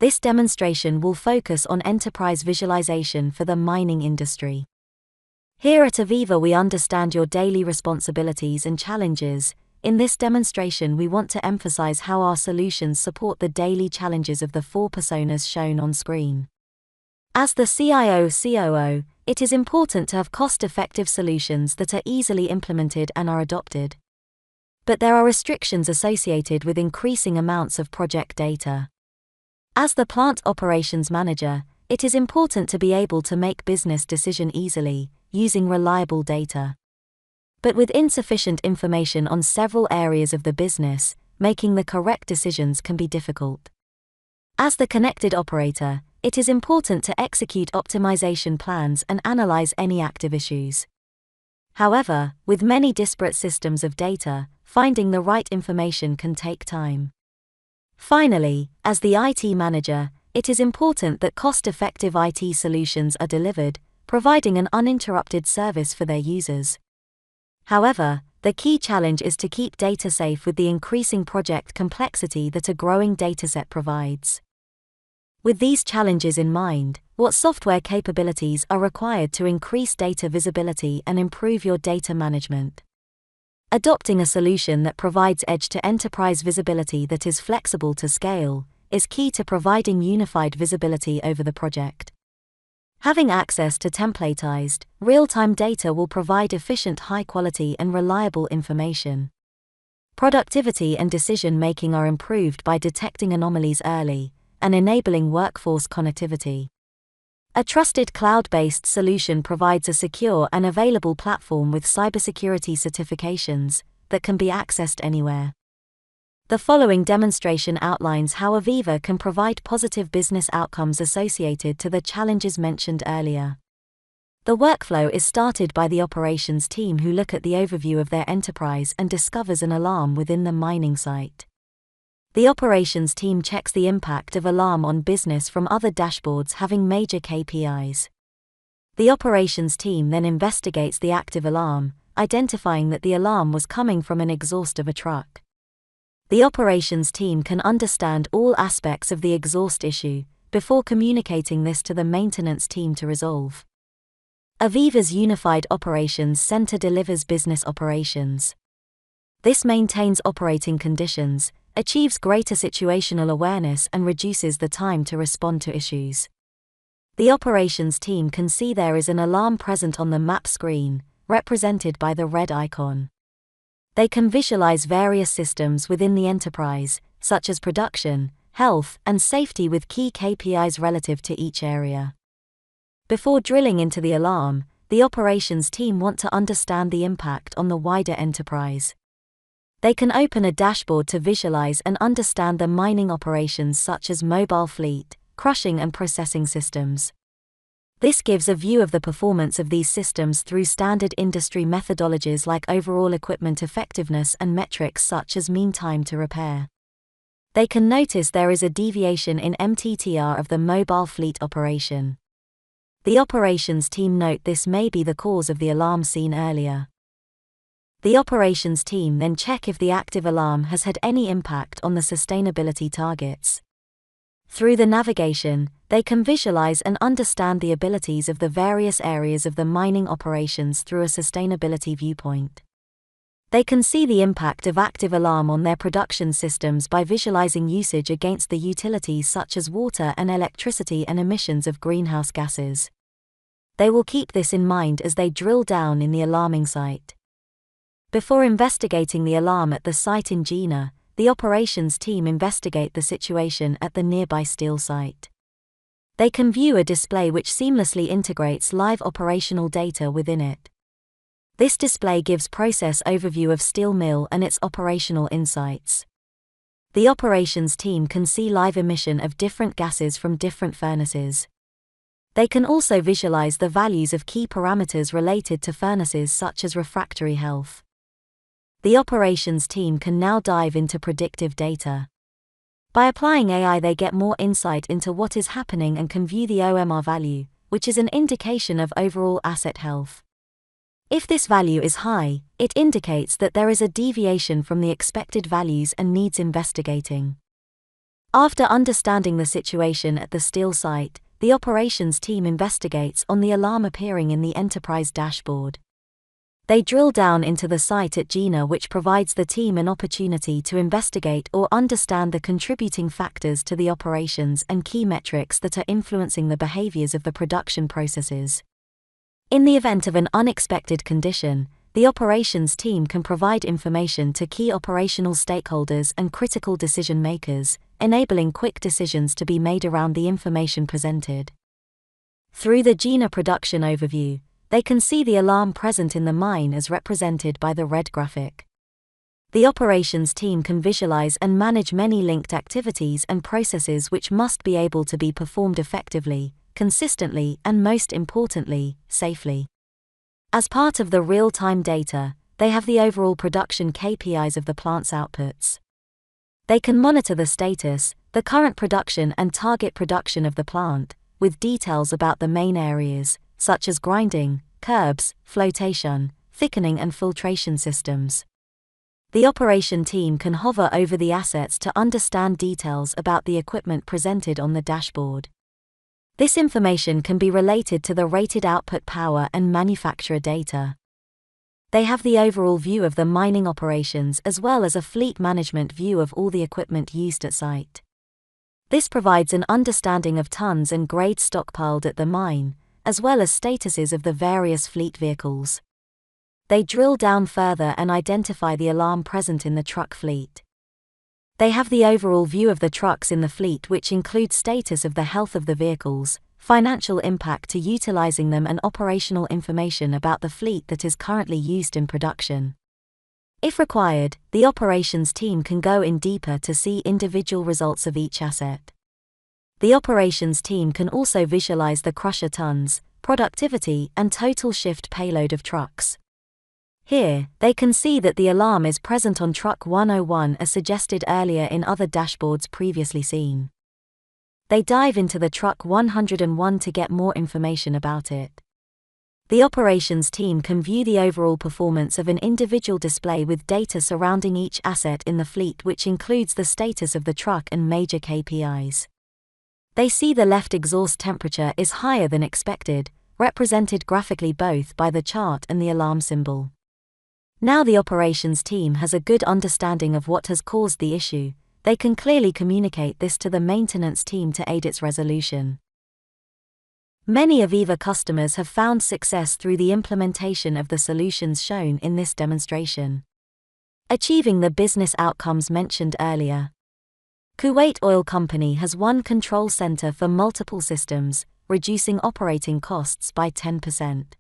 This demonstration will focus on enterprise visualization for the mining industry. Here at Aviva we understand your daily responsibilities and challenges. In this demonstration we want to emphasize how our solutions support the daily challenges of the four personas shown on screen. As the CIO/COO, it is important to have cost-effective solutions that are easily implemented and are adopted. But there are restrictions associated with increasing amounts of project data. As the plant operations manager, it is important to be able to make business decisions easily, using reliable data. But with insufficient information on several areas of the business, making the correct decisions can be difficult. As the connected operator, it is important to execute optimization plans and analyze any active issues. However, with many disparate systems of data, finding the right information can take time. Finally, as the IT manager, it is important that cost-effective IT solutions are delivered, providing an uninterrupted service for their users. However, the key challenge is to keep data safe with the increasing project complexity that a growing dataset provides. With these challenges in mind, what software capabilities are required to increase data visibility and improve your data management? Adopting a solution that provides edge-to-enterprise visibility that is flexible to scale is key to providing unified visibility over the project. Having access to templatized, real-time data will provide efficient, high-quality and reliable information. Productivity and decision-making are improved by detecting anomalies early and enabling workforce connectivity. A trusted cloud-based solution provides a secure and available platform with cybersecurity certifications that can be accessed anywhere. The following demonstration outlines how Aviva can provide positive business outcomes associated to the challenges mentioned earlier. The workflow is started by the operations team who look at the overview of their enterprise and discovers an alarm within the mining site. The operations team checks the impact of alarm on business from other dashboards having major KPIs. The operations team then investigates the active alarm, identifying that the alarm was coming from an exhaust of a truck. The operations team can understand all aspects of the exhaust issue before communicating this to the maintenance team to resolve. Aviva's Unified Operations Center delivers business operations. This maintains operating conditions, achieves greater situational awareness and reduces the time to respond to issues. The operations team can see there is an alarm present on the map screen, represented by the red icon. They can visualize various systems within the enterprise, such as production, health, and safety with key KPIs relative to each area. Before drilling into the alarm, the operations team want to understand the impact on the wider enterprise. They can open a dashboard to visualize and understand the mining operations such as mobile fleet, crushing and processing systems. This gives a view of the performance of these systems through standard industry methodologies like overall equipment effectiveness and metrics such as mean time to repair. They can notice there is a deviation in MTTR of the mobile fleet operation. The operations team note this may be the cause of the alarm seen earlier. The operations team then check if the active alarm has had any impact on the sustainability targets. Through the navigation, they can visualize and understand the abilities of the various areas of the mining operations through a sustainability viewpoint. They can see the impact of active alarm on their production systems by visualizing usage against the utilities such as water and electricity and emissions of greenhouse gases. They will keep this in mind as they drill down in the alarming site. Before investigating the alarm at the site in Gina, the operations team investigate the situation at the nearby steel site. They can view a display which seamlessly integrates live operational data within it. This display gives process overview of steel mill and its operational insights. The operations team can see live emission of different gases from different furnaces. They can also visualize the values of key parameters related to furnaces such as refractory health. The operations team can now dive into predictive data. By applying AI, they get more insight into what is happening and can view the OMR value, which is an indication of overall asset health. If this value is high, it indicates that there is a deviation from the expected values and needs investigating. After understanding the situation at the steel site, the operations team investigates on the alarm appearing in the enterprise dashboard. They drill down into the site at Gina, which provides the team an opportunity to investigate or understand the contributing factors to the operations and key metrics that are influencing the behaviors of the production processes. In the event of an unexpected condition, the operations team can provide information to key operational stakeholders and critical decision makers, enabling quick decisions to be made around the information presented. Through the Gina production overview, they can see the alarm present in the mine as represented by the red graphic. The operations team can visualize and manage many linked activities and processes which must be able to be performed effectively, consistently, and most importantly, safely. As part of the real-time data, they have the overall production KPIs of the plant's outputs. They can monitor the status, the current production and target production of the plant, with details about the main areas, such as grinding, curbs, flotation, thickening and filtration systems. The operation team can hover over the assets to understand details about the equipment presented on the dashboard. This information can be related to the rated output power and manufacturer data. They have the overall view of the mining operations as well as a fleet management view of all the equipment used at site. This provides an understanding of tons and grades stockpiled at the mine, as well as statuses of the various fleet vehicles. They drill down further and identify the alarm present in the truck fleet. They have the overall view of the trucks in the fleet, which includes status of the health of the vehicles, financial impact to utilizing them, and operational information about the fleet that is currently used in production. If required, the operations team can go in deeper to see individual results of each asset. The operations team can also visualize the crusher tons, productivity, and total shift payload of trucks. Here, they can see that the alarm is present on truck 101 as suggested earlier in other dashboards previously seen. They dive into the truck 101 to get more information about it. The operations team can view the overall performance of an individual display with data surrounding each asset in the fleet, which includes the status of the truck and major KPIs. They see the left exhaust temperature is higher than expected, represented graphically both by the chart and the alarm symbol. Now the operations team has a good understanding of what has caused the issue. They can clearly communicate this to the maintenance team to aid its resolution. Many Aviva customers have found success through the implementation of the solutions shown in this demonstration, achieving the business outcomes mentioned earlier. Kuwait Oil Company has one control center for multiple systems, reducing operating costs by 10%.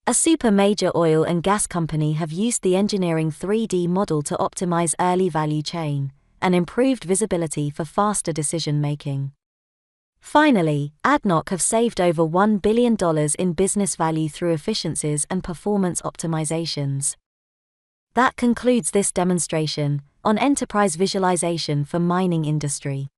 A super major oil and gas company have used the engineering 3D model to optimize early value chain and improved visibility for faster decision making. Finally, ADNOC have saved over $1 billion in business value through efficiencies and performance optimizations. That concludes this demonstration on enterprise visualization for mining industry.